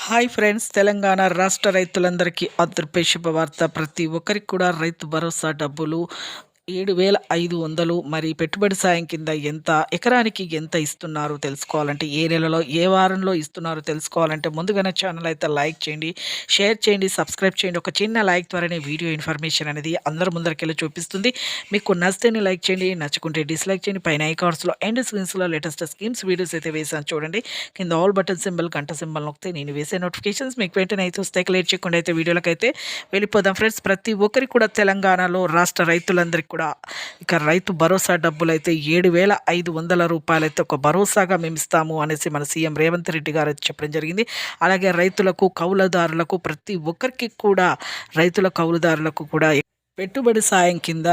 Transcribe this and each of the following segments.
Hi friends, Telangana రాష్ట్ర రైతులందరికీ అదృపే శుభవార్త. ప్రతి ఒక్కరికి కూడా రైతు భరోసా డబ్బులు 7,500 మరి పెట్టుబడి సాయం కింద ఎంత, ఎకరానికి ఎంత ఇస్తున్నారో తెలుసుకోవాలంటే, ఏ నెలలో, ఏ వారంలో ఇస్తున్నారో తెలుసుకోవాలంటే ముందుగానే ఛానల్ అయితే లైక్ చేయండి, షేర్ చేయండి, సబ్స్క్రైబ్ చేయండి. ఒక చిన్న లైక్ ద్వారానే వీడియో ఇన్ఫర్మేషన్ అనేది అందరి ముందరికెళ్ళి చూపిస్తుంది. మీకు నచ్చితేనే లైక్ చేయండి, నచ్చుకుంటే డిస్లైక్ చేయండి. పైన ఐకార్డ్స్లో అండ్ స్క్రీన్స్లో లేటెస్ట్ స్కీమ్స్ వీడియోస్ అయితే వేసాను చూడండి. కింద ఆల్ బటన్ సింబల్, గంట సింబల్ నొక్కితే నేను వేసే నోటిఫికేషన్స్ మీకు వెంటనే అయితే వస్తాయి. లేట్ చేయకుండా అయితే వీడియోలకైతే వెళ్ళిపోదాం ఫ్రెండ్స్. ప్రతి ఒక్కరికి కూడా తెలంగాణలో రాష్ట్ర రైతులందరికీ కూడా ఇక రైతు భరోసా డబ్బులైతే 7,500 రూపాయలైతే ఒక భరోసాగా మేము ఇస్తాము అనేసి మన సీఎం రేవంత్ రెడ్డి గారు అయితే చెప్పడం జరిగింది. అలాగే రైతులకు, కౌలుదారులకు, ప్రతి ఒక్కరికి కూడా, రైతుల కౌలుదారులకు కూడా పెట్టుబడి సాయం కింద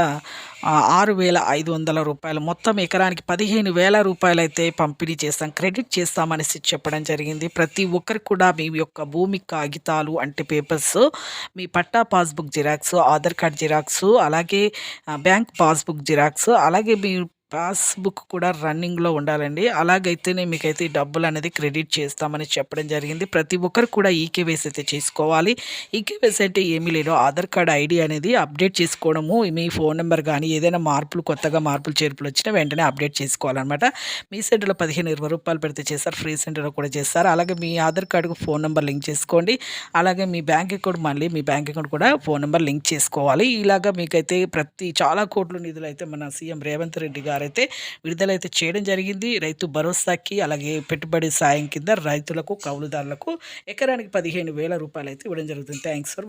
6,500 రూపాయలు, మొత్తం ఎకరానికి 15,000 రూపాయలైతే పంపిణీ చేస్తాం, క్రెడిట్ చేస్తామనేసి చెప్పడం జరిగింది. ప్రతి ఒక్కరికి కూడా మీ యొక్క భూమి కాగితాలు అంటే పేపర్స్, మీ patta passbook xerox, Aadhaar card xerox, అలాగే బ్యాంక్ పాస్బుక్ జిరాక్స్, అలాగే మీ పాస్బుక్ కూడా రన్నింగ్లో ఉండాలండి. అలాగైతేనే మీకైతే ఈ డబ్బులు అనేది క్రెడిట్ చేస్తామని చెప్పడం జరిగింది. ప్రతి ఒక్కరు కూడా ఈకేవైసీ అయితే చేసుకోవాలి. ఈకేవైసీ అంటే ఏమీ లేదు, ఆధార్ కార్డ్ ఐడి అనేది అప్డేట్ చేసుకోవడము, మీ ఫోన్ నెంబర్ కానీ ఏదైనా కొత్తగా మార్పులు చేర్పులు వచ్చినా వెంటనే అప్డేట్ చేసుకోవాలన్నమాట. మీ సెంటర్లో 15-20 రూపాయలు పెడితే చేస్తారు, ఫ్రీ సెంటర్లో కూడా చేస్తారు. అలాగే మీ ఆధార్ కార్డుకు ఫోన్ నెంబర్ లింక్ చేసుకోండి. అలాగే మీ బ్యాంక్ అకౌంట్, మళ్ళీ మీ బ్యాంక్ అకౌంట్ కూడా ఫోన్ నెంబర్ లింక్ చేసుకోవాలి. ఇలాగా మీకైతే చాలా కోట్ల నిధులు అయితే మన సీఎం రేవంత్ రెడ్డి గారు అయితే విడుదలైతే చేయడం జరిగింది. రైతు భరోసాకి, అలాగే పెట్టుబడి సాయం కింద రైతులకు, కౌలుదారులకు ఎకరానికి 15,000 రూపాయలు అయితే ఇవ్వడం జరుగుతుంది. Thanks for